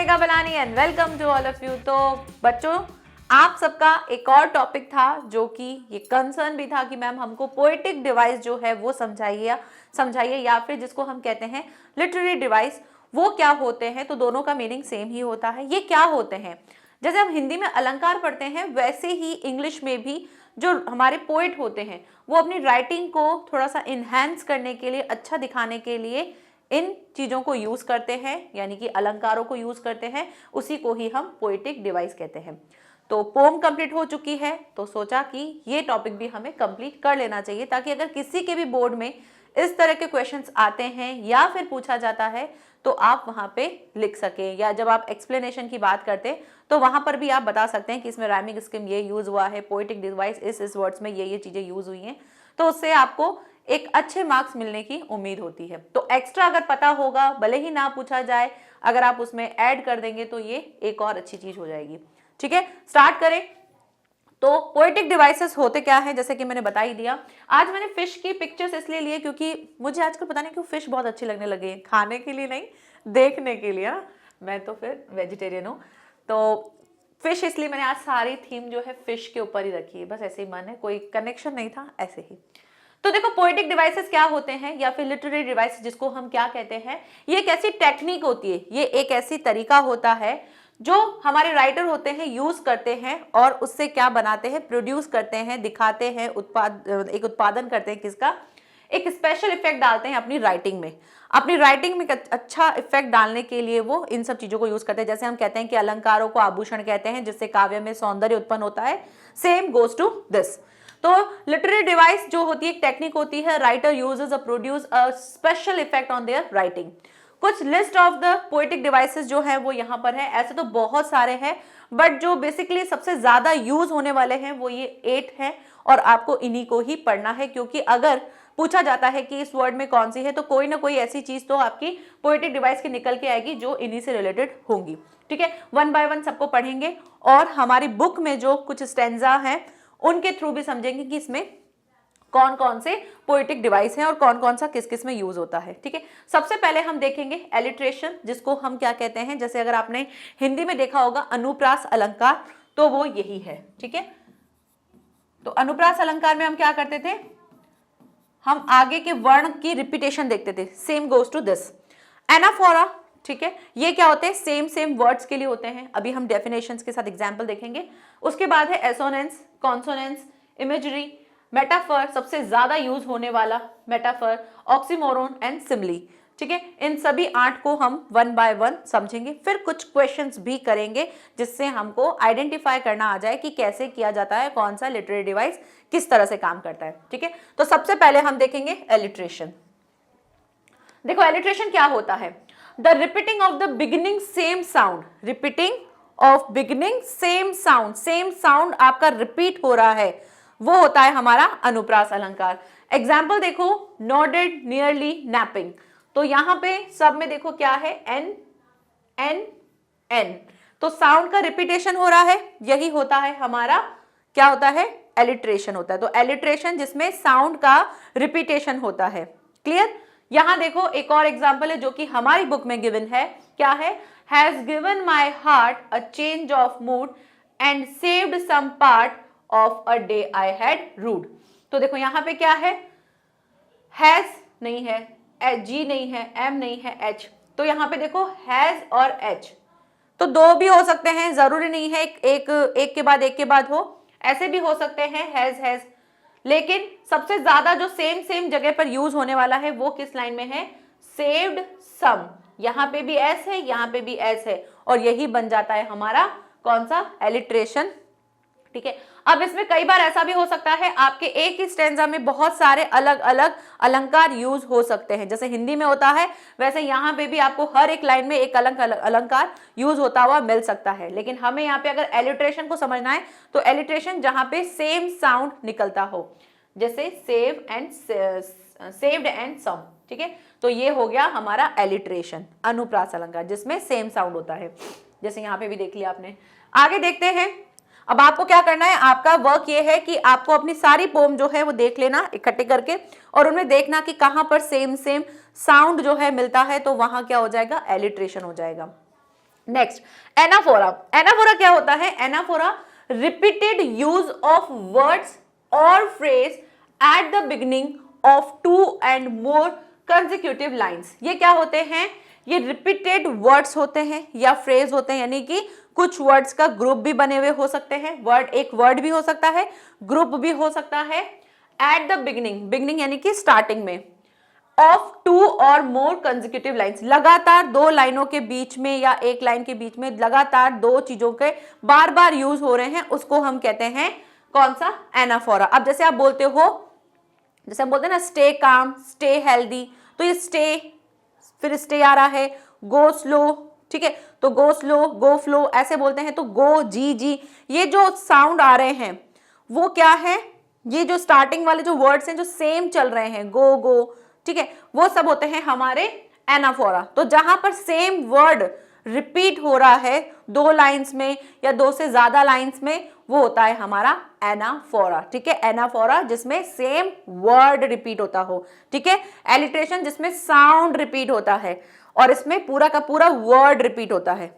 Megha Balani and welcome to all of you. तो बच्चों, आप सबका एक और टॉपिक था जो कि ये कंसर्न भी था कि मैम हमको पोएटिक डिवाइस जो है वो समझाइए या फिर जिसको हम कहते हैं लिटरेरी डिवाइस, वो क्या होते हैं। तो दोनों का मीनिंग सेम ही होता है। ये क्या होते हैं? जैसे हम हिंदी में अलंकार पढ़ते हैं वैसे ही इंग्लिश में भी जो हमारे पोएट होते हैं वो अपनी राइटिंग को थोड़ा सा इन्हांस करने के लिए, अच्छा दिखाने के लिए इन चीजों को यूज करते हैं, यानी कि अलंकारों को यूज करते हैं। उसी को ही हम पोएटिक डिवाइस कहते हैं। तो पोम कंप्लीट हो चुकी है, तो सोचा कि ये टॉपिक भी हमें कंप्लीट कर लेना चाहिए ताकि अगर किसी के भी बोर्ड में इस तरह के क्वेश्चंस आते हैं या फिर पूछा जाता है तो आप वहां पे लिख सके, या जब आप एक्सप्लेनेशन की बात करते तो वहां पर भी आप बता सकते हैं कि इसमें राइमिंग स्कीम ये यूज हुआ है, पोएटिक डिवाइस इस वर्ड्स में ये चीजें यूज हुई हैं। तो उससे आपको एक अच्छे मार्क्स मिलने की उम्मीद होती है। तो एक्स्ट्रा अगर पता होगा, भले ही ना पूछा जाए, अगर आप उसमें ऐड कर देंगे तो ये एक और अच्छी चीज हो जाएगी। ठीक है, स्टार्ट करें। तो पोएटिक डिवाइसेस होते क्या है, जैसे कि मैंने बता ही दिया। आज मैंने फिश की पिक्चर्स इसलिए लिए क्योंकि मुझे आजकल पता नहीं क्यों फिश बहुत अच्छी लगने लगी है, खाने के लिए नहीं, देखने के लिए। मैं तो फिर वेजिटेरियन हूँ, तो फिश इसलिए मैंने आज सारी थीम जो है फिश के ऊपर ही रखी है। बस ऐसे ही मन है, कोई कनेक्शन नहीं था, ऐसे ही। तो देखो, पोएटिक डिवाइसेस क्या होते हैं या फिर लिटरेरी डिवाइस जिसको हम क्या कहते हैं, ये एक ऐसी टेक्निक होती है, ये एक ऐसी तरीका होता है जो हमारे राइटर होते हैं यूज करते हैं और उससे क्या बनाते हैं, प्रोड्यूस करते हैं, दिखाते हैं, एक उत्पादन करते हैं। किसका? एक स्पेशल इफेक्ट डालते हैं अपनी राइटिंग में। अपनी राइटिंग में अच्छा इफेक्ट डालने के लिए वो इन सब चीजों को यूज करते हैं। जैसे हम कहते हैं कि अलंकारों को आभूषण कहते हैं, जिससे काव्य में सौंदर्य उत्पन्न होता है। Same goes to this. तो लिटरेरी डिवाइस जो होती है एक टेक्निक होती है, राइटर यूजेस और produce a special effect on their writing. कुछ list of the poetic devices जो है वो यहाँ पर है। ऐसे तो बहुत सारे हैं, बट जो बेसिकली सबसे ज्यादा यूज होने वाले हैं वो ये 8 हैं और आपको इन्हीं को ही पढ़ना है, क्योंकि अगर पूछा जाता है कि इस वर्ड में कौन सी है तो कोई ना कोई ऐसी चीज तो आपकी पोएटिक डिवाइस की निकल के आएगी जो इन्हीं से रिलेटेड होंगी। ठीक है, वन बाय वन सबको पढ़ेंगे और हमारी बुक में जो कुछ स्टैंजा हैं उनके थ्रू भी समझेंगे कि इसमें कौन कौन से पोएटिक डिवाइस हैं और कौन कौन सा किस किस में यूज होता है। ठीक है, सबसे पहले हम देखेंगे एलिट्रेशन, जिसको हम क्या कहते हैं। जैसे अगर आपने हिंदी में देखा होगा अनुप्रास अलंकार, तो वो यही है। ठीक है, तो अनुप्रास अलंकार में हम क्या करते थे, हम आगे के वर्ण की रिपीटेशन देखते थे। Same goes to this. Anaphora, ठीक है, ये क्या होते हैं, सेम वर्ड्स के लिए होते हैं। अभी हम डेफिनेशंस के साथ एग्जांपल देखेंगे। उसके बाद है एसोनेंस, कॉन्सोनेंस, इमेजरी, मेटाफर, सबसे ज्यादा यूज होने वाला मेटाफर, ऑक्सीमोरोन एंड सिमली। ठीक है, इन सभी 8 को हम वन बाय वन समझेंगे। फिर कुछ क्वेश्चंस भी करेंगे जिससे हमको आइडेंटिफाई करना आ जाए कि कैसे किया जाता है, कौन सा लिटरेरी डिवाइस किस तरह से काम करता है। ठीक है, तो सबसे पहले हम देखेंगे एलिट्रेशन। देखो, एलिट्रेशन क्या होता है, the repeating of the beginning same sound, repeating of beginning same sound आपका रिपीट हो रहा है, वो होता है हमारा अनुप्रास अलंकार। एग्जाम्पल देखो, नॉडेड, नियरली, नैपिंग। तो यहां पे सब में देखो क्या है, एन एन एन, तो साउंड का रिपीटेशन हो रहा है, यही होता है हमारा क्या होता है, एलिट्रेशन होता है। तो एलिट्रेशन जिसमें साउंड का रिपीटेशन होता है। क्लियर? यहां देखो एक और एग्जाम्पल है जो कि हमारी बुक में गिवन है। क्या है, has given my heart a change of mood and saved some part of a day I had rued. तो देखो यहां पे क्या है, हैज नहीं है, जी नहीं है, एम नहीं है, एच। तो यहां पे देखो हैज और एच, तो दो भी हो सकते हैं, जरूरी नहीं है एक के बाद एक के बाद हो, ऐसे भी हो सकते हैं हैज। लेकिन सबसे ज्यादा जो सेम जगह पर यूज होने वाला है वो किस लाइन में है, सेव्ड सम। यहां पे भी एस है, यहां पे भी एस है, और यही बन जाता है हमारा कौन सा, एलिट्रेशन। ठीक है, अब इसमें कई बार ऐसा भी हो सकता है आपके एक ही स्टैंजा में बहुत सारे अलग अलग अलंकार यूज हो सकते हैं। जैसे हिंदी में होता है वैसे यहाँ पे भी आपको हर एक लाइन में एक अलंकार यूज होता हुआ मिल सकता है। लेकिन हमें यहाँ पे अगर एलिट्रेशन को समझना है तो एलिट्रेशन जहां पे सेम साउंड निकलता हो, जैसे सेव्ड एंड सम। ठीक है, तो ये हो गया हमारा एलिट्रेशन, अनुप्रास अलंकार, जिसमें सेम साउंड होता है। जैसे यहाँ पे भी देख लिया आपने। आगे देखते हैं। अब आपको क्या करना है, आपका वर्क ये है कि आपको अपनी सारी पोम जो है वो देख लेना इकट्ठे करके और उनमें देखना कि कहां पर सेम साउंड जो है मिलता है, तो वहां क्या हो जाएगा, एलिट्रेशन हो जाएगा। Next anaphora. एनाफोरा क्या होता है? Anaphora repeated use of words और phrase at the beginning of 2 and more consecutive lines. ये क्या होते हैं? ये रिपीटेड वर्ड्स होते हैं या फ्रेज होते हैं, यानी कि कुछ वर्ड्स का ग्रुप भी बने हुए हो सकते हैं। एक वर्ड भी हो सकता है, ग्रुप भी हो सकता है। एट द बिगिनिंग, बिगिनिंग यानी कि स्टार्टिंग में, ऑफ 2 और मोर कंसेक्यूटिव लाइन्स, लगातार 2 लाइनों के बीच में या एक लाइन के बीच में लगातार 2 चीजों के बार बार यूज हो रहे हैं, उसको हम कहते हैं कौन सा? एनाफोरा। अब जैसे आप बोलते हो, जैसे हम बोलते हैं ना स्टे काम, स्टे हेल्दी, तो ये स्टे, फिर स्टे आ रहा है, गो स्लो, ठीक है, तो गो स्लो, गो फ्लो ऐसे बोलते हैं। तो गो, जी जी, ये जो साउंड आ रहे हैं वो क्या है? ये जो स्टार्टिंग वाले जो वर्ड्स हैं जो सेम चल रहे हैं, गो गो, ठीक है, वो सब होते हैं हमारे एनाफोरा। तो जहां पर सेम वर्ड रिपीट हो रहा है 2 लाइंस में या 2 से ज्यादा लाइंस में, वो होता है हमारा एनाफोरा, ठीक है। एनाफोरा जिसमें सेम वर्ड रिपीट होता हो, ठीक है। एलिट्रेशन जिसमें साउंड रिपीट होता है और इसमें पूरा का पूरा वर्ड रिपीट होता है,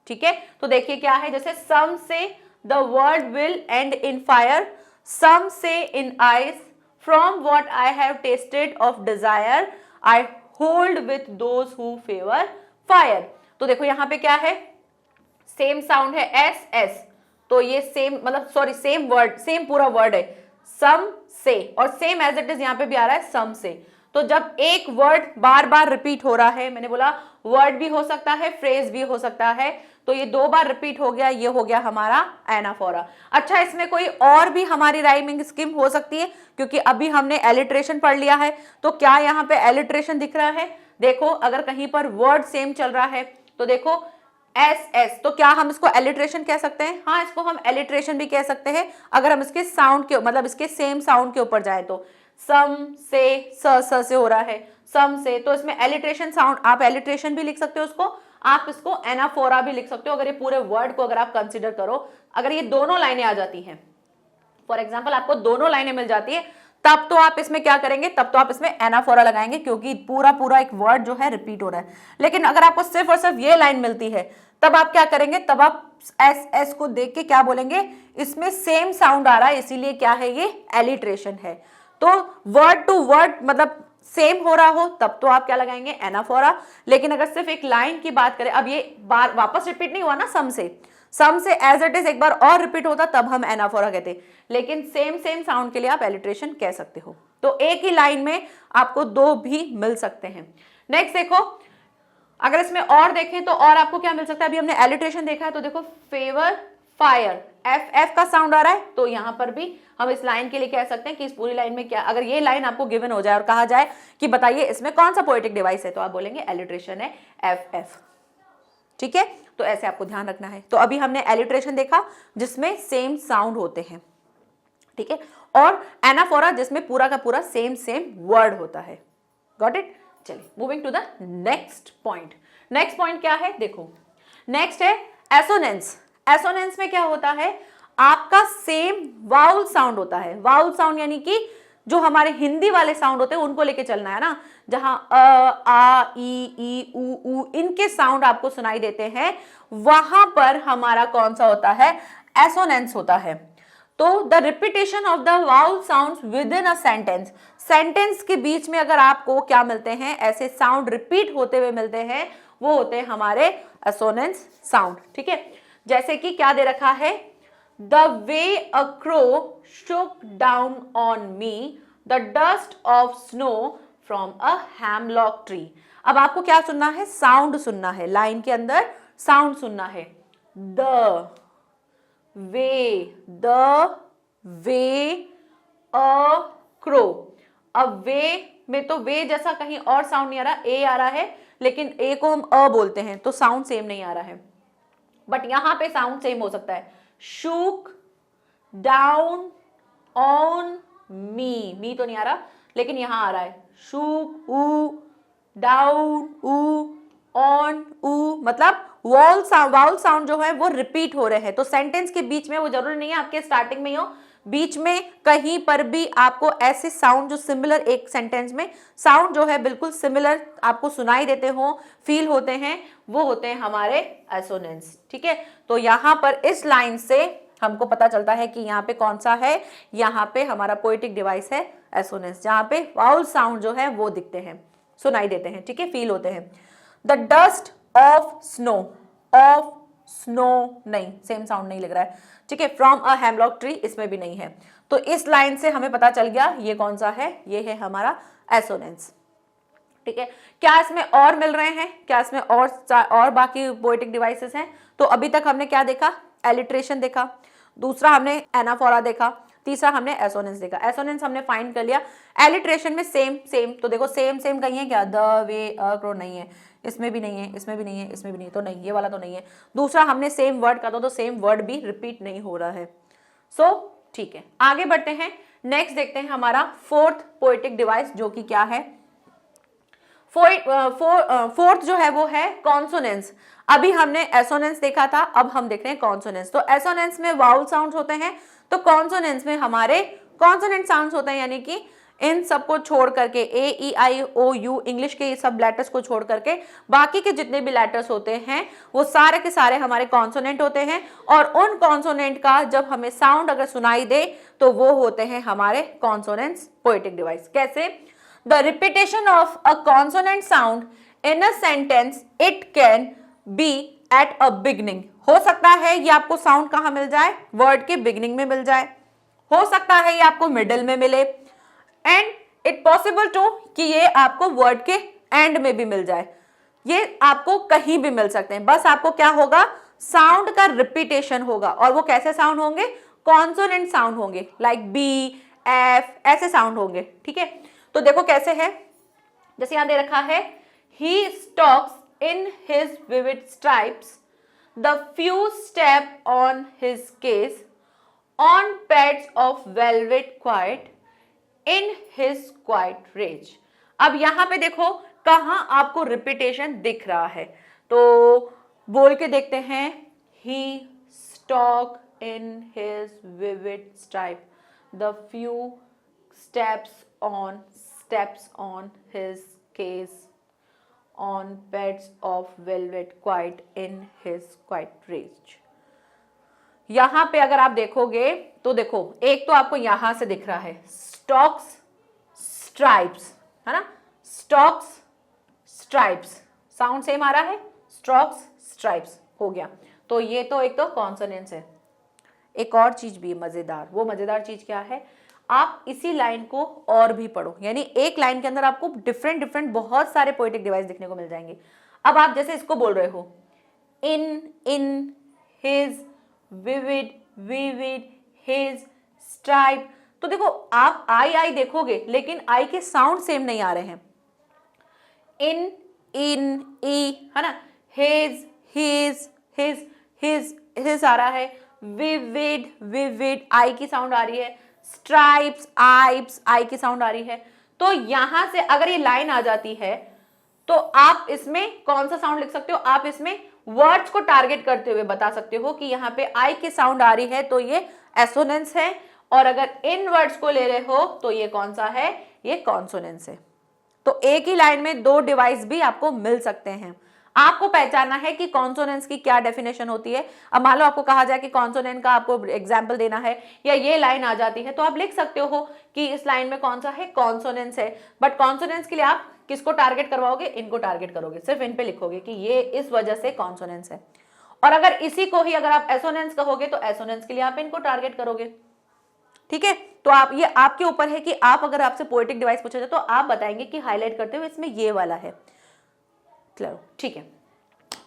ठीक है। तो देखिए क्या है, जैसे some say the word will end in fire, some say in ice, from what I have tasted of desire I hold with those who favour fire. तो देखो यहां पे क्या है, सेम साउंड है एस एस, तो ये सेम मतलब सॉरी सेम वर्ड, सेम पूरा वर्ड है सम से, और सेम एज इट इज यहां पे भी आ रहा है सम से। तो जब एक वर्ड बार बार रिपीट हो रहा है, मैंने बोला वर्ड भी हो सकता है, फ्रेज भी हो सकता है, तो ये 2 बार रिपीट हो गया, ये हो गया हमारा एनाफोरा। अच्छा, इसमें कोई और भी हमारी राइमिंग स्कीम हो सकती है, क्योंकि अभी हमने एलिट्रेशन पढ़ लिया है, तो क्या यहाँ पे एलिट्रेशन दिख रहा है? देखो अगर कहीं पर वर्ड सेम चल रहा है तो देखो एस एस, तो क्या हम इसको एलिट्रेशन कह सकते हैं? हाँ, इसको हम एलिट्रेशन भी कह सकते हैं अगर हम इसके साउंड के मतलब इसके सेम साउंड के ऊपर जाए। तो सम से, स से हो रहा है सम से, तो इसमें एलिट्रेशन साउंड, आप एलिट्रेशन भी लिख सकते हो उसको, आप इसको एनाफोरा भी लिख सकते हो। अगर ये पूरे वर्ड को अगर आप कंसिडर करो, अगर ये दोनों लाइनें आ जाती हैं, फॉर एग्जाम्पल आपको दोनों लाइनें मिल जाती है, तब तो आप इसमें क्या करेंगे? तब तो आप इसमें एनाफोरा लगाएंगे, क्योंकि पूरा पूरा एक वर्ड जो है रिपीट हो रहा है। लेकिन अगर आपको सिर्फ और सिर्फ ये लाइन मिलती है, तब आप क्या करेंगे? तब आप एस एस को देख के क्या बोलेंगे? इसमें सेम साउंड आ रहा है, इसीलिए क्या है? ये एलिट्रेशन है। तो वर्ड टू वर्ड मतलब सेम हो रहा हो तब तो आप क्या लगाएंगे? एनाफोरा। लेकिन अगर सिर्फ एक लाइन की बात करें, अब ये बार वापस रिपीट नहीं हुआ ना सम से एज इट इज एक बार और रिपीट होता तब हम एनाफोरा कहते, लेकिन सेम साउंड के लिए आप एलिट्रेशन कह सकते हो। तो एक ही लाइन में आपको 2 भी मिल सकते हैं। नेक्स्ट देखो, अगर इसमें और देखें तो और आपको क्या मिल सकता है? अभी हमने एलिट्रेशन देखा है, तो देखो फेवर फायर, एफ एफ का साउंड आ रहा है, तो यहां पर भी हम इस लाइन के लिए कह सकते हैं कि इस पूरी लाइन में क्या, अगर ये लाइन आपको गिवन हो जाए और कहा जाए कि बताइए इसमें कौन सा पोएटिक डिवाइस है, तो आप बोलेंगे एलिट्रेशन है एफ एफ, ठीक है। तो ऐसे आपको ध्यान रखना है। तो अभी हमने एलिट्रेशन देखा जिसमें सेम साउंड होते हैं, ठीक है, और एनाफोरा जिसमें पूरा का पूरा सेम वर्ड होता है। Got it? चलिए moving to the next point. Next point क्या है? देखो नेक्स्ट है एसोनेंस। एसोनेंस में क्या होता है? आपका सेम वाउल साउंड होता है। वाउल साउंड यानी कि जो हमारे हिंदी वाले साउंड होते हैं उनको लेके चलना है ना, जहां अ, आ, ई, उ, इनके साउंड आपको सुनाई देते हैं, वहां पर हमारा कौन सा होता है? एसोनेंस होता है। तो the repetition of the vowel sounds with in a sentence, sentence के बीच में अगर आपको क्या मिलते हैं? ऐसे साउंड रिपीट होते हुए मिलते हैं, वो होते हैं हमारे एसोनेंस साउंड, ठीक है। जैसे कि क्या दे रखा है? The way a crow shook down on me the dust of snow from a hemlock tree। अब आपको क्या सुनना है? साउंड सुनना है, लाइन के अंदर साउंड सुनना है। The way a crow. अब वे में तो वे जैसा कहीं और साउंड नहीं आ रहा, ए आ रहा है, लेकिन ए को हम अ बोलते हैं तो साउंड सेम नहीं आ रहा है, बट यहां पे साउंड सेम हो सकता है। शूक डाउन ऑन मी तो नहीं आ रहा, लेकिन यहां आ रहा है शूक ऊ, डाउन ऊ, ऑन ऊ, मतलब वाउल साउंड जो है वो रिपीट हो रहे हैं। तो सेंटेंस के बीच में, वो जरूरी नहीं है आपके स्टार्टिंग में ही हो, बीच में कहीं पर भी आपको ऐसे साउंड जो सिमिलर, एक सेंटेंस में साउंड जो है बिल्कुल सिमिलर आपको सुनाई देते हो, फील होते हैं, वो होते हैं हमारे एसोनेंस। ठीक है, तो यहां पर इस लाइन से हमको पता चलता है कि यहाँ पे कौन सा है, यहाँ पे हमारा पोएटिक डिवाइस है एसोनेंस, जहां पे वाउल साउंड जो है वो दिखते हैं, सुनाई देते हैं। ठीक है, फील होते हैं। द डस्ट ऑफ स्नो नहीं, सेम साउंड नहीं लग रहा है। ठीक है, फ्रॉम अ हेमलॉक ट्री, इसमें भी नहीं है। तो इस लाइन से हमें पता चल गया ये कौन सा है, ये है हमारा एसोनेंस। ठीक है, क्या इसमें और मिल रहे हैं, क्या इसमें और बाकी पोएटिक डिवाइसेस हैं? तो अभी तक हमने क्या देखा, एलिट्रेशन देखा, दूसरा हमने एनाफोरा देखा, तीसरा हमने एसोनेंस देखा। एसोनेंस हमने फाइंड कर लिया। एलिट्रेशन में सेम, तो देखो सेम कहीं है क्या, द, वे, अ, क्रो नहीं है, इसमें भी नहीं है, इसमें भी नहीं है, इसमें भी नहीं है, तो नहीं, ये वाला तो नहीं है। दूसरा हमने सेम वर्ड का तो सेम वर्ड भी रिपीट नहीं हो रहा है। सो ठीक है, आगे बढ़ते हैं। नेक्स्ट देखते हैं हमारा फोर्थ पोएटिक डिवाइस, जो कि क्या है, फोर्थ जो है वो है कॉन्सोनेंस। अभी हमने एसोनेंस देखा था, अब हम देख रहे हैं कॉन्सोनेंस। तो एसोनेंस में वाउल साउंड्स होते हैं, तो कॉन्सोनेंस में हमारे कॉन्सोनेंट साउंड्स होते हैं, यानी कि इन सबको छोड़ करके, ए, ई, आई, ओ, यू, इंग्लिश के सब लेटर्स को छोड़ करके बाकी के जितने भी लेटर्स होते हैं वो सारे के सारे हमारे कॉन्सोनेंट होते हैं। और उन कॉन्सोनेंट का जब हमें साउंड अगर सुनाई दे तो वो होते हैं हमारे कॉन्सोनेंट्स पोएटिक डिवाइस। कैसे? The repetition of a consonant sound in a sentence, it can be at a beginning. हो सकता है ये आपको साउंड कहाँ मिल जाए, वर्ड के बिगिनिंग में मिल जाए, हो सकता है ये आपको मिडिल में मिले, एंड इट पॉसिबल टू कि ये आपको वर्ड के एंड में भी मिल जाए। ये आपको कहीं भी मिल सकते हैं, बस आपको क्या होगा, साउंड का रिपीटेशन होगा। और वो कैसे साउंड होंगे, कॉन्सोनेंट साउंड होंगे, लाइक बी, एफ, ऐसे साउंड होंगे। ठीक है, तो देखो कैसे है, जैसे यहां दे रखा है, he stalks in his vivid stripes, the few step on his case, on pads of velvet quiet, in his quiet rage। अब यहां पे देखो कहां आपको रिपीटेशन दिख रहा है, तो बोल के देखते हैं, he stalk in his vivid stripe, the few steps on his case, on beds of velvet quiet, in his quiet rage। यहां पे अगर आप देखोगे तो देखो, एक तो आपको यहां से दिख रहा है स्टॉक्स स्ट्राइप्स, है ना, स्टॉक्स स्ट्राइप्स, साउंड सेम आ रहा है, स्टॉक्स स्ट्राइप्स हो गया। तो ये तो एक तो कॉन्सोनेंस है। एक और चीज भी मजेदार, वो मजेदार चीज क्या है, आप इसी लाइन को और भी पढ़ो, यानी एक लाइन के अंदर आपको डिफरेंट बहुत सारे पोएटिक डिवाइस दिखने को मिल जाएंगे। अब आप जैसे इसको बोल रहे हो, इन, हिज, विविड, हिज, स्ट्राइप, तो देखो आप आई देखोगे लेकिन आई के साउंड सेम नहीं आ रहे हैं। इन, ई, है ना, हिज आ रहा है, विविड आई की साउंड आ रही है, स्ट्राइप्स, आइप्स, आई की साउंड आ रही है। तो यहां से अगर ये लाइन आ जाती है तो आप इसमें कौन सा साउंड लिख सकते हो, आप इसमें वर्ड्स को टारगेट करते हुए बता सकते हो कि यहाँ पे आई की साउंड आ रही है तो ये एसोनेंस है, और अगर इन वर्ड्स को ले रहे हो तो ये कौन सा है, ये कॉन्सोनेंस है। तो एक ही लाइन में दो डिवाइस भी आपको मिल सकते हैं। आपको पहचानना है कि कॉन्सोनेंस की क्या डेफिनेशन होती है। अब मान लो आपको कहा जाए कि कॉन्सोनेंट का आपको एग्जाम्पल देना है, या ये लाइन आ जाती है, तो आप लिख सकते हो कि इस लाइन में कौन सा है, कॉन्सोनेंस है। बट कॉन्सोनेंस के लिए आप किसको टारगेट करवाओगे, इनको टारगेट करोगे, सिर्फ इन पे लिखोगे कि ये इस वजह से कॉन्सोनेंस है। और अगर इसी को ही अगर आप एसोनेंस कहोगे तो एसोनेंस के लिए आप इनको टारगेट करोगे। ठीक है, तो आप, ये आपके ऊपर है कि आप, अगर आपसे पोएटिक डिवाइस पूछा जाए तो आप बताएंगे कि हाईलाइट करते हुए इसमें ये वाला है। चलो ठीक है,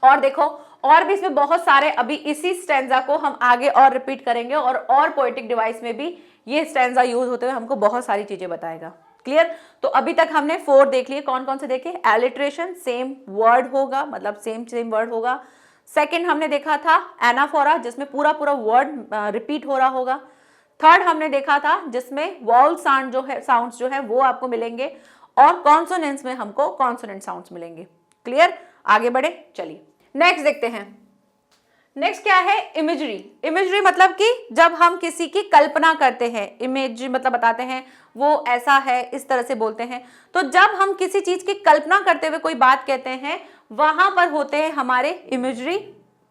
और देखो और भी इसमें बहुत सारे, अभी इसी स्टैंजा को हम आगे और रिपीट करेंगे, और पोएटिक डिवाइस में भी ये स्टैंजा यूज होते हुए हमको बहुत सारी चीजें बताएगा। क्लियर? तो अभी तक हमने 4 देख लिए, कौन कौन से देखे, एलिट्रेशन, सेम वर्ड होगा, मतलब सेम वर्ड होगा। सेकंड हमने देखा था एनाफोरा, जिसमें पूरा वर्ड रिपीट हो रहा होगा। थर्ड हमने देखा था जिसमें वॉल साउंड्स जो है वो आपको मिलेंगे, और कॉन्सोनेंट्स में हमको कॉन्सोनेंट साउंड्स मिलेंगे। क्लियर? आगे बढ़े, चलिए नेक्स्ट देखते हैं। नेक्स्ट क्या है, इमेजरी। इमेजरी मतलब कि जब हम किसी की कल्पना करते हैं, इमेज मतलब बताते हैं वो ऐसा है, इस तरह से बोलते हैं। तो जब हम किसी चीज की कल्पना करते हुए कोई बात कहते हैं, वहां पर होते हैं हमारे इमेजरी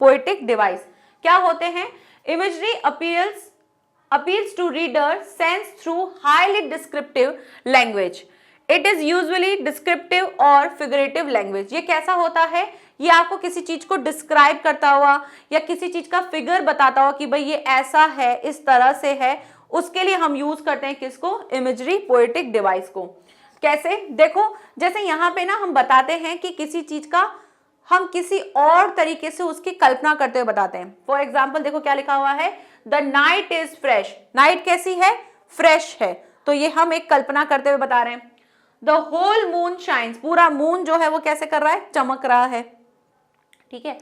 पोएटिक डिवाइस। क्या होते हैं, imagery appeals to reader sense through highly descriptive language. It is usually descriptive और figurative language. ये कैसा होता है, ये आपको किसी चीज को डिस्क्राइब करता हुआ या किसी चीज का फिगर बताता हुआ कि भाई ये ऐसा है, इस तरह से है, उसके लिए हम यूज करते हैं किसको, इमेजरी पोएटिक डिवाइस को। कैसे, देखो जैसे यहाँ पे ना हम बताते हैं कि किसी चीज का हम किसी और तरीके से उसकी कल्पना करते हुए बताते हैं। फॉर एग्जाम्पल देखो क्या लिखा हुआ है, the night is fresh. Night कैसी है, फ्रेश है, तो ये हम एक कल्पना करते हुए बता रहे हैं। द होल मून शाइन्स, पूरा मून जो है वो कैसे कर रहा है, चमक रहा है, ठीक है।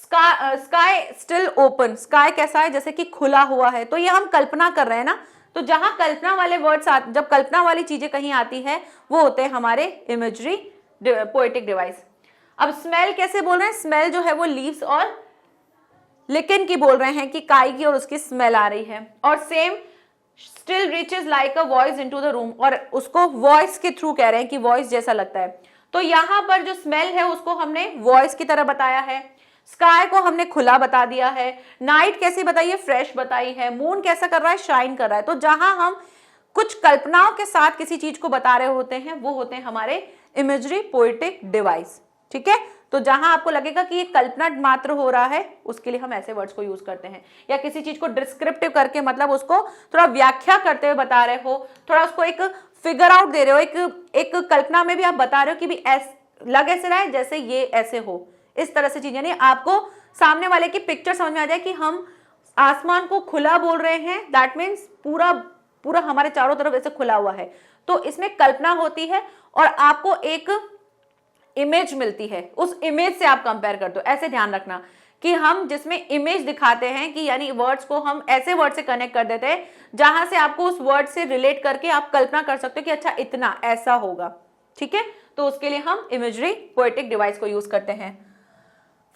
स्काई स्टिल ओपन, स्काई कैसा है, जैसे कि खुला हुआ है, तो ये हम कल्पना कर रहे हैं ना। तो जहां कल्पना वाले वर्ड्स जब कल्पना वाली चीजें कहीं आती है, वो होते हैं हमारे इमेजरी पोएटिक डिवाइस। अब स्मेल कैसे बोल रहे हैं, स्मेल जो है वो लीव्स और लिकन की बोल रहे हैं कि काई की, और उसकी स्मेल आ रही है। और same still reaches like a voice into the room, और उसको वॉइस के थ्रू कह रहे हैं कि वॉइस जैसा लगता है। तो यहां पर जो स्मेल है उसको हमने वॉइस की तरह बताया है, स्काई को हमने खुला बता दिया है, नाइट कैसी बताई है, फ्रेश बताई है, मून कैसा कर रहा है, शाइन कर रहा है। तो जहां हम कुछ कल्पनाओं के साथ किसी चीज को बता रहे होते हैं, वो होते हैं हमारे इमेजरी पोएटिक डिवाइस, ठीक है। तो जहां आपको लगेगा कि ये कल्पना मात्र हो रहा है, उसके लिए हम ऐसे वर्ड्स को यूज करते हैं। या किसी चीज को डिस्क्रिप्टिव करके, मतलब उसको थोड़ा व्याख्या करते हुए बता रहे हो, थोड़ा उसको एक फिगर आउट दे रहे हो, एक कल्पना में भी आप बता रहे हो कि भी लग ऐसे रहा है जैसे ये ऐसे हो, इस तरह से चीजें, यानी आपको सामने वाले की पिक्चर समझ में आ जाए कि हम आसमान को खुला बोल रहे हैं, दैट मीन्स पूरा पूरा हमारे चारों तरफ ऐसे खुला हुआ है। तो इसमें कल्पना होती है और आपको एक इमेज मिलती है, उस इमेज से आप कंपेयर करते हो। ऐसे ध्यान रखना कि हम जिसमें इमेज दिखाते हैं, कि यानी वर्ड्स को हम ऐसे वर्ड से कनेक्ट कर देते हैं जहां से आपको उस वर्ड से रिलेट करके आप कल्पना कर सकते हो कि अच्छा इतना ऐसा होगा, ठीक है। तो उसके लिए हम इमेजरी पोएटिक डिवाइस को यूज करते हैं।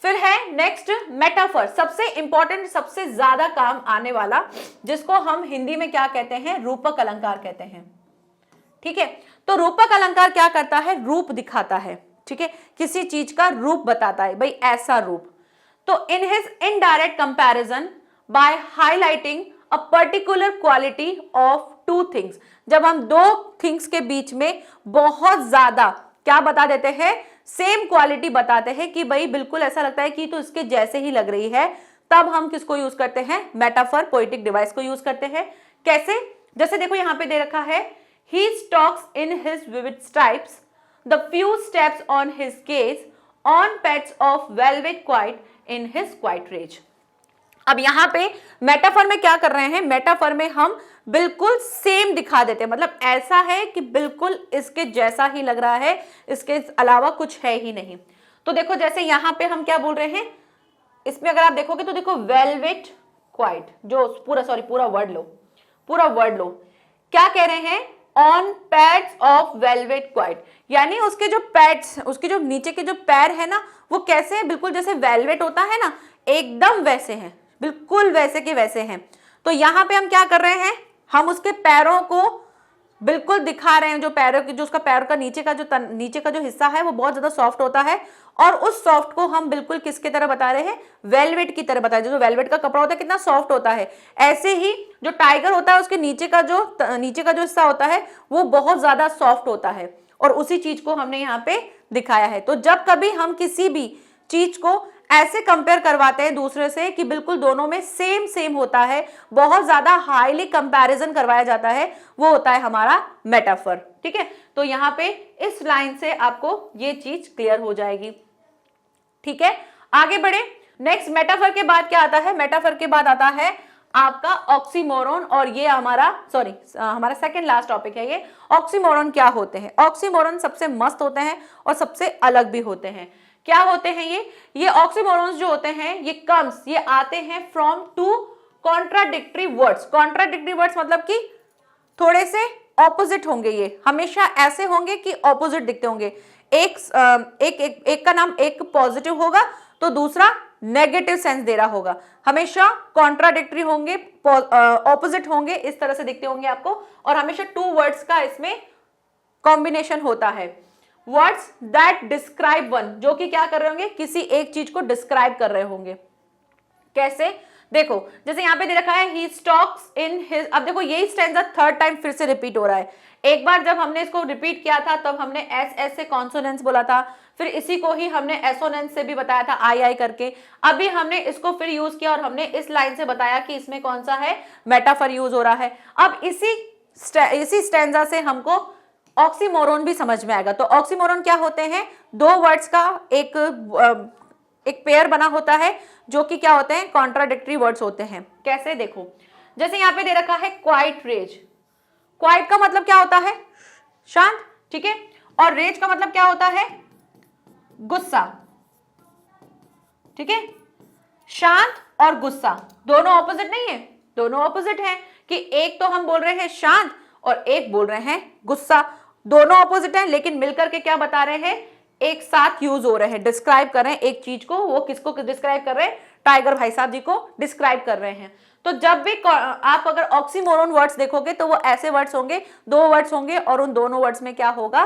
फिर है नेक्स्ट मेटाफर, सबसे इंपॉर्टेंट, सबसे ज्यादा काम आने वाला, जिसको हम हिंदी में क्या कहते हैं, रूपक अलंकार कहते हैं, ठीक है। तो रूपक अलंकार क्या करता है, रूप दिखाता है, ठीक है, किसी चीज का रूप बताता है, भाई ऐसा रूप। तो in his indirect comparison by highlighting a particular quality of two things, जब हम दो थिंग्स के बीच में बहुत ज्यादा क्या बता देते हैं, सेम क्वालिटी बताते हैं कि भाई बिल्कुल ऐसा लगता है कि तो इसके जैसे ही लग रही है, तब हम किसको यूज करते हैं, मेटाफर पोएटिक डिवाइस को यूज करते हैं। कैसे, जैसे देखो यहां पे दे रखा है, he stalks in his vivid stripes, the few steps on his gaze, on pets of velvet quiet in his quiet rage। अब यहां पे मेटाफर में क्या कर रहे हैं, मेटाफर में हम बिल्कुल सेम दिखा देते हैं, मतलब ऐसा है कि बिल्कुल इसके जैसा ही लग रहा है, इसके अलावा कुछ है ही नहीं। तो देखो जैसे यहां पे हम क्या बोल रहे हैं, इसमें अगर आप देखोगे तो देखो वेलवेट क्वाइट, जो पूरा वर्ड लो, पूरा वर्ड लो, क्या कह रहे हैं, on pads of velvet quite, यानी उसके जो पैड्स, उसके जो नीचे के जो पैर है ना, वो कैसे है, बिल्कुल जैसे वेलवेट होता है ना, एकदम वैसे हैं, बिल्कुल वैसे के वैसे हैं। तो यहां पे हम क्या कर रहे हैं, हम उसके पैरों को बिल्कुल दिखा रहे हैं, जो पैरों की, जो उसका पैर का नीचे का जो हिस्सा है वो बहुत ज्यादा सॉफ्ट होता है, और उस सॉफ्ट को हम बिल्कुल किसकी तरह बता रहे हैं, वेलवेट की तरह बता रहे हैं। जो वेलवेट का कपड़ा होता है कितना सॉफ्ट होता है, ऐसे ही जो टाइगर होता है उसके नीचे का जो हिस्सा होता है वो बहुत ज्यादा सॉफ्ट होता है, और उसी चीज को हमने यहाँ पे दिखाया है। तो जब कभी हम किसी भी चीज को ऐसे कंपेयर करवाते हैं दूसरे से कि बिल्कुल दोनों में सेम होता है, बहुत ज्यादा हाईली कंपैरिजन करवाया जाता है, वो होता है हमारा मेटाफर, ठीक है। तो यहाँ पे इस लाइन से आपको ये चीज क्लियर हो जाएगी, ठीक है। आगे बढ़े, नेक्स्ट मेटाफर के बाद क्या आता है, मेटाफर के बाद आता है आपका ऑक्सीमोरन, और ये हमारा सेकंड लास्ट टॉपिक है। ये ऑक्सीमोरन क्या होते हैं, ऑक्सीमोरन सबसे मस्त होते हैं और सबसे अलग भी होते हैं। क्या होते हैं ये ऑक्सीमोरन्स जो होते हैं, ये आते हैं from two contradictory words. Contradictory words मतलब कि थोड़े से ऑपोजिट होंगे, ये हमेशा ऐसे होंगे कि ऑपोजिट दिखते होंगे। एक का नाम एक पॉजिटिव होगा तो दूसरा नेगेटिव सेंस दे रहा होगा, हमेशा कॉन्ट्राडिक्टरी होंगे, ऑपोजिट होंगे, इस तरह से दिखते होंगे आपको, और हमेशा टू वर्ड्स का इसमें कॉम्बिनेशन होता है। वर्ड्स दैट डिस्क्राइब वन, जो कि क्या कर रहे होंगे, किसी एक चीज को डिस्क्राइब कर रहे होंगे। कैसे, देखो जैसे यहां पे दे रखा है ही स्टॉक्स इन हिज, अब देखो यही स्टैंजा थर्ड टाइम फिर से रिपीट हो रहा है। एक बार जब हमने इसको रिपीट किया था तब हमने एस एस से कॉन्सोनेंस बोला था, फिर इसी को ही हमने एसोनेंस से भी बताया था, आई आई करके। अभी हमने इसको फिर यूज किया और हमने इस लाइन से बताया कि इसमें कौन सा है, मेटाफर यूज हो रहा है। अब इसी स्टैंजा से हमको ऑक्सीमोरोन भी समझ में आएगा। तो ऑक्सीमोरोन क्या होते हैं, दो वर्ड्स का एक पेयर बना होता है, जो कि क्या होते हैं, कॉन्ट्राडिक्टरी वर्ड्स होते हैं। कैसे, देखो जैसे यहां पे दे रखा है क्वाइट रेज, क्वाइट का मतलब क्या होता है, शांत, ठीक है, और रेज का मतलब क्या होता है, गुस्सा, ठीक है। शांत और गुस्सा दोनों ऑपोजिट नहीं है, दोनों ऑपोजिट है, कि एक तो हम बोल रहे हैं शांत और एक बोल रहे हैं गुस्सा, दोनों ऑपोजिट है, लेकिन मिलकर के क्या बता रहे हैं, एक साथ यूज हो रहे हैं, डिस्क्राइब कर रहे हैं एक चीज को। वो किसको डिस्क्राइब कर रहे हैं, टाइगर भाई साहब जी को डिस्क्राइब कर रहे हैं। तो जब भी आप अगर ऑक्सीमोरोन वर्ड्स देखोगे तो वो ऐसे वर्ड्स होंगे, दो वर्ड्स होंगे, और उन दोनों वर्ड्स में क्या होगा,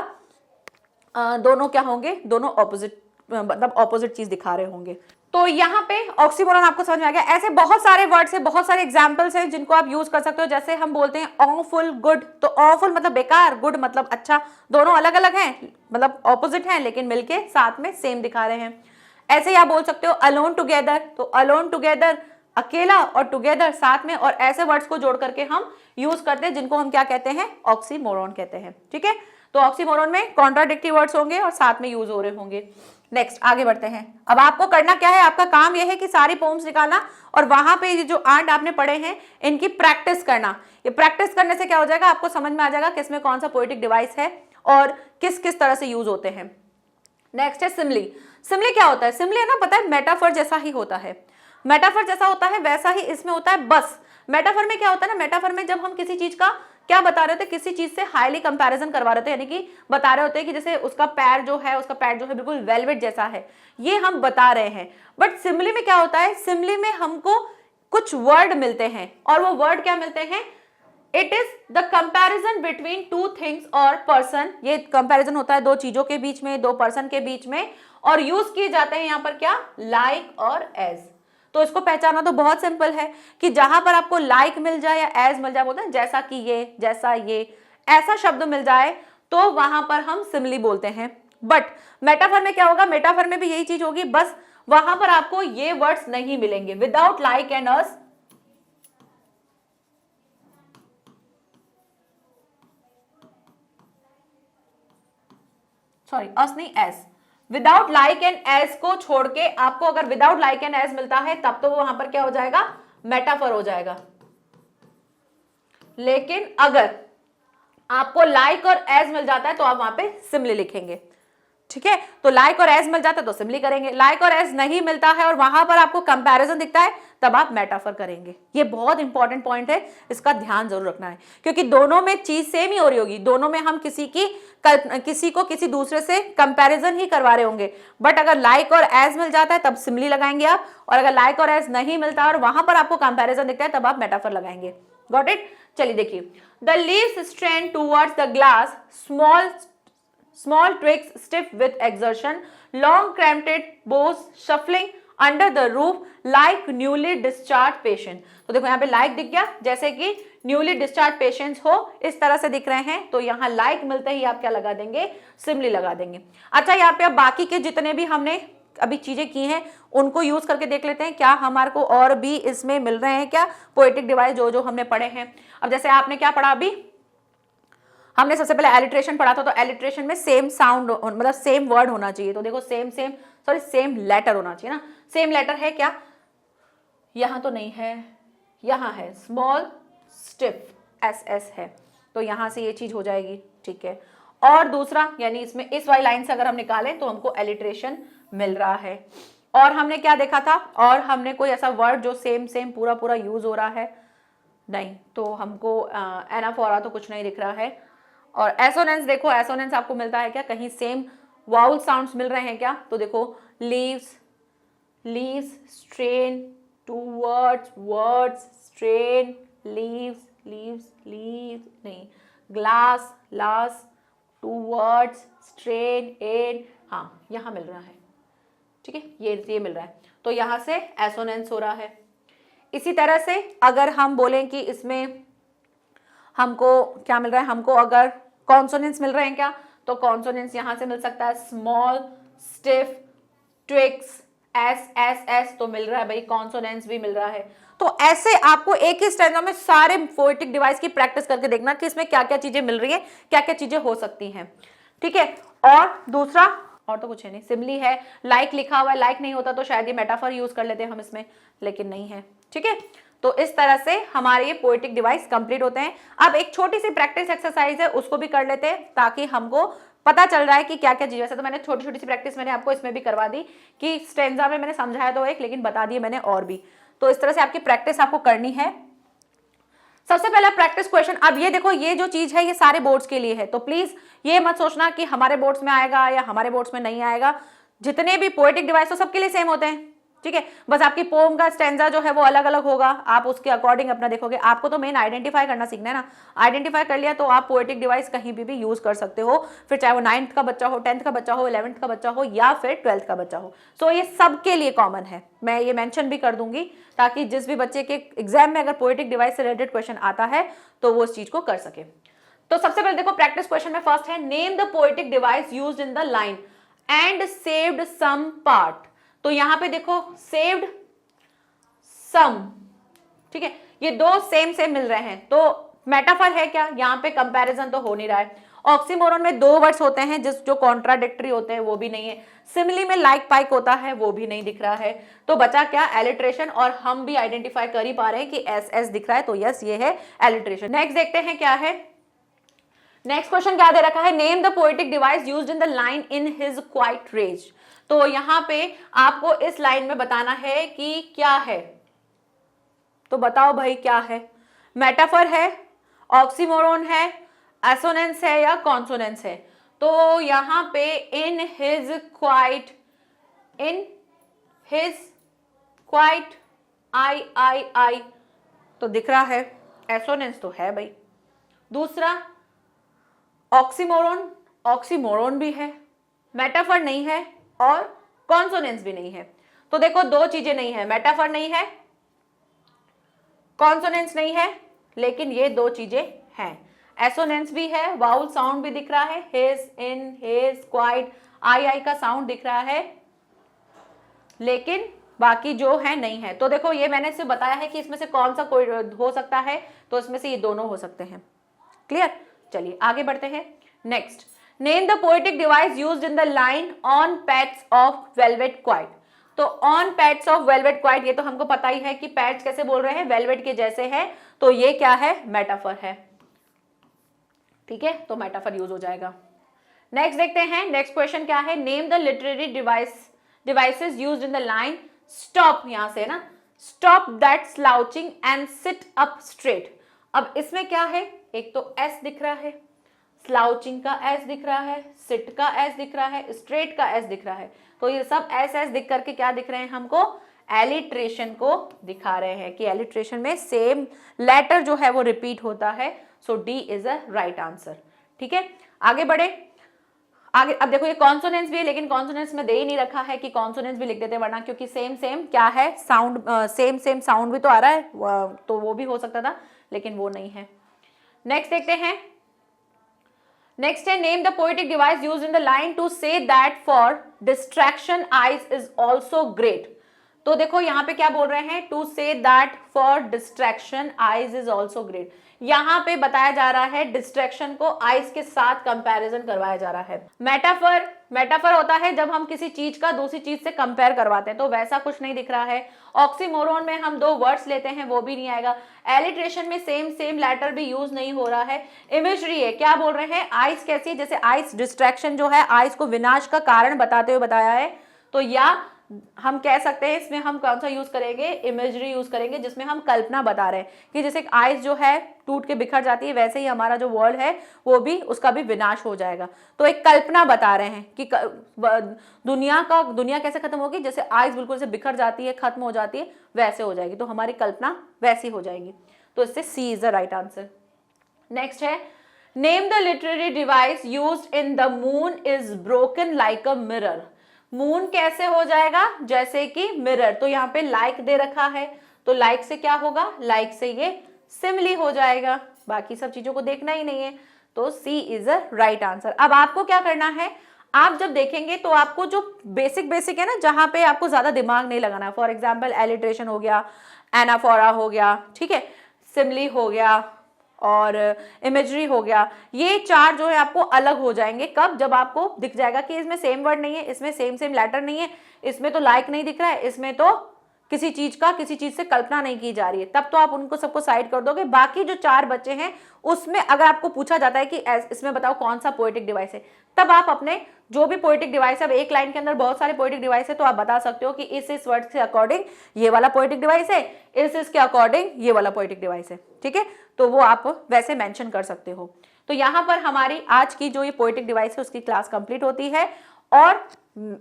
दोनों क्या होंगे, दोनों ऑपोजिट, मतलब ऑपोजिट चीज दिखा रहे होंगे। तो यहाँ पे ऑक्सीमोरन आपको समझ में आ गया। ऐसे बहुत सारे वर्ड्स हैं, बहुत सारे एग्जाम्पल्स हैं जिनको आप यूज कर सकते हो। जैसे हम बोलते हैं ऑफुल गुड, तो ऑफुल मतलब बेकार, गुड मतलब अच्छा, दोनों अलग अलग हैं, मतलब ऑपोजिट हैं, लेकिन मिलके साथ में सेम दिखा रहे हैं। ऐसे ही आप बोल सकते हो अलोन टुगेदर, तो अलोन टुगेदर अकेला और टुगेदर साथ में, और ऐसे वर्ड्स को जोड़ करके हम यूज करते हैं जिनको हम क्या कहते हैं, ऑक्सीमोरन कहते हैं, ठीक है। तो ऑक्सीमोरन में कॉन्ट्राडिक्टरी वर्ड्स होंगे और साथ में यूज हो रहे होंगे। नेक्स्ट आगे बढ़ते हैं। अब आपको करना क्या है, आपका काम यह है कि सारी पोम्स निकालना और वहां पे जो आर्ट आपने पढ़े हैं इनकी प्रैक्टिस करना। ये प्रैक्टिस करने से क्या हो जाएगा, आपको समझ में आ जाएगा किसमें कौन सा पोएटिक डिवाइस है और किस किस तरह से यूज होते हैं। नेक्स्ट है सिमली। सिमली क्या होता है, सिमली ना पता है मेटाफर जैसा ही होता है, मेटाफर जैसा होता है वैसा ही इसमें होता है। बस मेटाफर में क्या होता है ना, मेटाफर में जब हम किसी चीज का क्या बता रहे होते, किसी चीज से हाईली कंपैरिजन करवा रहे होते, यानी कि बता रहे होते हैं कि जैसे उसका पैर जो है बिल्कुल वेलवेट जैसा है, ये हम बता रहे हैं। बट सिमली में क्या होता है, सिमली में हमको कुछ वर्ड मिलते हैं, और वो वर्ड क्या मिलते हैं, it is the comparison between two things और पर्सन। ये कंपैरिजन होता है दो चीजों के बीच में, दो पर्सन के बीच में, और यूज किए जाते हैं यहाँ पर क्या, लाइक और एज। तो इसको पहचानना तो बहुत सिंपल है कि जहां पर आपको लाइक मिल जाए या एज मिल जाए, बोलते हैं जैसा कि ये, जैसा ये, ऐसा शब्द मिल जाए तो वहां पर हम सिमली बोलते हैं। बट मेटाफर में क्या होगा, मेटाफर में भी यही चीज होगी, बस वहां पर आपको ये वर्ड्स नहीं मिलेंगे, without like and as, sorry as नहीं S, without like and as को छोड़ के आपको अगर विदाउट लाइक एंड एज मिलता है तब तो वो वहां पर क्या हो जाएगा, मेटाफर हो जाएगा। लेकिन अगर आपको लाइक और एज मिल जाता है तो आप वहां पे सिमली लिखेंगे, ठीक है। तो लाइक और एज मिल जाता है तो सिमली करेंगे, लाइक और एज नहीं मिलता है और वहां पर आपको कंपैरिजन दिखता है तब आप मेटाफर करेंगे। ये बहुत इंपॉर्टेंट पॉइंट है, इसका ध्यान जरूर रखना है, क्योंकि दोनों में चीज सेम ही हो रही होगी, दोनों में हम किसी को किसी दूसरे से कंपैरिजन ही करवा रहे होंगे। बट अगर लाइक और एज मिल जाता है तब सिमली लगाएंगे आप, और अगर लाइक और एज नहीं मिलता और वहां पर आपको कंपैरिजन दिखता है तब आप मेटाफर लगाएंगे। Got it. चलिए देखिए, the leaves strain towards the glass, small twigs stiff with exertion, long cramped boughs shuffling under the roof like newly discharged patient। तो देखो यहाँ पे like दिख गया, जैसे कि newly discharged patients हो इस तरह से दिख रहे हैं, तो यहाँ like मिलते ही आप क्या लगा देंगे, सिमली लगा देंगे। अच्छा, यहाँ पे अब बाकी के जितने भी हमने अभी चीजें की हैं उनको यूज करके देख लेते हैं, क्या हमारे को और भी इसमें मिल रहे हैं क्या पोएटिक डिवाइस जो हमने पढ़े हैं। अब जैसे आपने क्या पढ़ा, अभी हमने सबसे पहले एलिट्रेशन पढ़ा था, तो एलिट्रेशन में सेम साउंड मतलब सेम वर्ड होना चाहिए। तो देखो सेम लेटर होना चाहिए ना, सेम लेटर है क्या, यहां तो नहीं है, यहां है स्मॉल स्टिफ एस है, तो यहां से ये चीज हो जाएगी, ठीक है। और दूसरा यानी इसमें इस वाली लाइन से अगर हम निकालें तो हमको एलिट्रेशन मिल रहा है। और हमने क्या देखा था, और हमने कोई ऐसा वर्ड जो सेम पूरा यूज हो रहा है नहीं, तो हमको एनाफोरा तो कुछ नहीं दिख रहा है। और एसोनेंस देखो, एसोनेंस आपको मिलता है क्या, कहीं सेम वाउल साउंड्स मिल रहे हैं क्या, तो देखो leaves, leaves, strain, two words, words, strain, leaves, leaves, leaves, नहीं, glass, glass, two words, strain, aid, हाँ यहाँ मिल रहा है, ठीक है, ये मिल रहा है, तो यहाँ से एसोनेंस हो रहा है। इसी तरह से अगर हम बोलें कि इसमें हमको क्या मिल रहा है, हमको अगर कॉन्सोनेंट्स मिल रहे हैं क्या, तो कॉन्सोनेंट्स यहाँ से मिल सकता है, small, stiff, twigs, S S S, तो मिल रहा है भाई, कॉन्सोनेंट्स भी मिल रहा है। तो ऐसे आपको एक ही स्टैंजा में सारे पोएटिक डिवाइस की प्रैक्टिस करके देखना कि इसमें क्या क्या चीजें मिल रही है, क्या क्या चीजें हो सकती हैं, ठीक है। और दूसरा, और तो कुछ है नहीं, सिमिली है, लाइक लिखा हुआ है, लाइक नहीं होता तो शायद ये मेटाफर यूज कर लेते हैं हम इसमें, लेकिन नहीं है, ठीक है। तो इस तरह से हमारे ये पोएटिक डिवाइस कंप्लीट होते हैं। अब एक छोटी सी प्रैक्टिस एक्सरसाइज है, उसको भी कर लेते हैं ताकि हमको पता चल रहा है कि क्या क्या चीजें। वैसे तो मैंने छोटी छोटी सी प्रैक्टिस मैंने आपको इसमें भी करवा दी कि स्टेंजा में मैंने समझाया तो एक, लेकिन बता दिए मैंने और भी। तो इस तरह से आपकी प्रैक्टिस आपको करनी है। सबसे पहला प्रैक्टिस क्वेश्चन, अब ये देखो, ये जो चीज है ये सारे बोर्ड्स के लिए है, तो प्लीज ये मत सोचना कि हमारे बोर्ड्स में आएगा या हमारे बोर्ड्स में नहीं आएगा। जितने भी पोएटिक डिवाइस तो सबके लिए सेम होते हैं, ठीक है। बस आपकी पोम का स्टैंजा जो है वो अलग अलग होगा, आप उसके अकॉर्डिंग अपना देखोगे। आपको तो मेन आइडेंटिफाई करना सीखना है ना, आइडेंटिफाई कर लिया तो आप पोएटिक डिवाइस कहीं भी यूज कर सकते हो, फिर चाहे वो 9th का बच्चा हो, 10th का बच्चा हो, 11th का बच्चा हो या फिर 12th का बच्चा हो। सो ये सबके लिए कॉमन है, मैं ये मेंशन भी कर दूंगी ताकि जिस भी बच्चे के एग्जाम में अगर पोएटिक डिवाइस से रिलेटेड क्वेश्चन आता है तो वो उस चीज को कर सके। तो सबसे पहले देखो प्रैक्टिस क्वेश्चन में फर्स्ट है, name the poetic device used in the line and saved some part. तो यहां पे देखो सेव्ड सम, ठीक है, ये दो सेम सेम मिल रहे हैं, तो मेटाफर है क्या, यहाँ पे कंपैरिजन तो हो नहीं रहा है। ऑक्सीमोरन में दो वर्ड्स होते हैं जो कॉन्ट्राडिक्टरी होते हैं, वो भी नहीं है। सिमिली में लाइक पाइक होता है, वो भी नहीं दिख रहा है। तो बचा क्या, एलिट्रेशन, और हम भी आइडेंटिफाई कर ही पा रहे हैं कि एस एस दिख रहा है, तो यस ये है एलिट्रेशन। नेक्स्ट देखते हैं क्या है, नेक्स्ट क्वेश्चन क्या दे रखा है, name the poetic device used in the line in his quiet rage. तो यहां पे आपको इस लाइन में बताना है कि क्या है, तो बताओ भाई क्या है, मेटाफर है, ऑक्सीमोरन है, एसोनेंस है या कॉन्सोनेंस है। तो यहां पे इन हिज क्वाइट आई तो दिख रहा है, एसोनेंस तो है भाई। दूसरा ऑक्सीमोरन भी है, मेटाफर नहीं है और कॉन्सोनेंस भी नहीं है। तो देखो दो चीजें नहीं है, मेटाफर नहीं है, कॉन्सोनेंस नहीं है, लेकिन ये दो चीजें हैं। एसोनेंस भी है, वाउल साउंड भी दिख रहा है, हिज, इन, हिज, क्वाइट, आई का साउंड दिख रहा है, लेकिन बाकी जो है नहीं है। तो देखो ये मैंने सिर्फ बताया है कि इसमें से कौन सा कोई हो सकता है, तो इसमें से ये दोनों हो सकते हैं। क्लियर, चलिए आगे बढ़ते हैं। Next, name the poetic device used in the line on pads of velvet quiet. तो on pads of velvet quiet, ये तो हमको पता ही है कि पैड्स कैसे बोल रहे हैं, वेलवेट के जैसे है, तो ये क्या है, मेटाफर है, ठीक है, तो मेटाफर यूज हो जाएगा। नेक्स्ट देखते हैं, नेक्स्ट क्वेश्चन क्या है, name the literary devices used in the line stop, यहां से ना, stop that slouching and sit up straight. अब इसमें क्या है, एक तो एस दिख रहा है, स्लाउचिंग का एस दिख रहा है, सिट का एस दिख रहा है, स्ट्रेट का एस दिख रहा है, तो ये सब एस एस दिख करके क्या दिख रहे हैं हमको, एलिट्रेशन को दिखा रहे हैं कि एलिट्रेशन में सेम लेटर जो है वो रिपीट होता है। So D is a right answer, ठीक है। आगे बढ़े, आगे अब देखो ये कॉन्सोनेंस भी है, लेकिन कॉन्सोनेंस में दे ही नहीं रखा है कि कॉन्सोनेंस भी लिख देते वरना, क्योंकि सेम सेम क्या है, साउंड सेम साउंड भी तो आ रहा है, तो वो भी हो सकता था, लेकिन वो नहीं है। नेक्स्ट देखते हैं, नेक्स्ट है, name the poetic device used in the line to say that for distraction eyes is also great. तो देखो यहाँ पे क्या बोल रहे हैं, to say that for distraction eyes is also great. यहाँ पे बताया जा रहा है डिस्ट्रैक्शन को आइज के साथ कंपैरिजन करवाया जा रहा है। मेटाफर होता है जब हम किसी चीज का दूसरी चीज से कंपेयर करवाते हैं, तो वैसा कुछ नहीं दिख रहा है। ऑक्सीमोरन में हम दो वर्ड्स लेते हैं, वो भी नहीं आएगा। एलिट्रेशन में सेम लेटर भी यूज नहीं हो रहा है। इमेजरी है, क्या बोल रहे हैं, आइस कैसी है, जैसे आइस डिस्ट्रैक्शन जो है आइस को विनाश का कारण बताते हुए बताया है, तो या हम कह सकते हैं इसमें हम कौन सा यूज करेंगे, इमेजरी यूज करेंगे, जिसमें हम कल्पना बता रहे हैं कि जैसे आइस जो है टूट के बिखर जाती है, वैसे ही हमारा जो वर्ल्ड है वो भी, उसका भी विनाश हो जाएगा। तो एक कल्पना बता रहे हैं कि दुनिया कैसे खत्म होगी, जैसे आइस बिल्कुल से बिखर जाती है, खत्म हो जाती है, वैसे हो जाएगी। तो हमारी कल्पना वैसी हो जाएगी। तो इससे C is the right answer. Next है, name the literary device used in the moon is broken like a mirror. Moon कैसे हो जाएगा, जैसे कि मिरर। तो यहाँ पे लाइक दे रखा है, तो लाइक से क्या होगा, लाइक से ये सिमिली हो जाएगा। बाकी सब चीजों को देखना ही नहीं है। तो सी इज अ राइट आंसर। अब आपको क्या करना है, आप जब देखेंगे तो आपको जो बेसिक है ना, जहां पे आपको ज्यादा दिमाग नहीं लगाना, फॉर एग्जाम्पल एलिट्रेशन हो गया, एनाफोरा हो गया, ठीक है, सिमिली हो गया और इमेजरी हो गया, ये चार जो है आपको अलग हो जाएंगे। कब, जब आपको दिख जाएगा कि इसमें सेम वर्ड नहीं है, इसमें सेम लेटर नहीं है, इसमें तो लाइक नहीं दिख रहा है, इसमें तो किसी चीज से कल्पना नहीं की जा रही है, तब तो आप उनको सबको साइड कर दोगे। बाकी जो चार बच्चे हैं उसमें अगर आपको पूछा जाता है कि इसमें बताओ कौन सा पोएटिक डिवाइस है, तब आप अपने जो भी पोएटिक डिवाइस है, अब एक लाइन के अंदर बहुत सारे पोएटिक डिवाइस है, तो आप बता सकते हो कि इस वर्ड के अकॉर्डिंग ये वाला पोएटिक डिवाइस है, इसके अकॉर्डिंग ये वाला पोएटिक डिवाइस है, ठीक है। तो वो आप वैसे मेंशन कर सकते हो। तो यहाँ पर हमारी आज की जो ये पोएटिक डिवाइस है उसकी क्लास कंप्लीट होती है और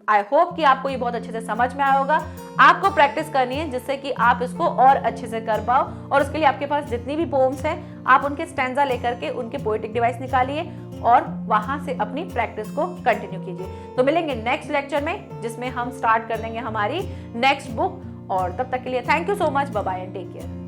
आई होप कि आपको ये बहुत अच्छे से समझ में आया होगा। आपको प्रैक्टिस करनी है जिससे कि आप इसको और अच्छे से कर पाओ, और उसके लिए आपके पास जितनी भी पोम्स हैं आप उनके स्टैंजा लेकर के उनके पोएटिक डिवाइस निकालिए और वहां से अपनी प्रैक्टिस को कंटिन्यू कीजिए। तो मिलेंगे नेक्स्ट लेक्चर में, जिसमें हम स्टार्ट कर देंगे हमारी नेक्स्ट बुक। और तब तक के लिए thank you so much, bye bye and take care.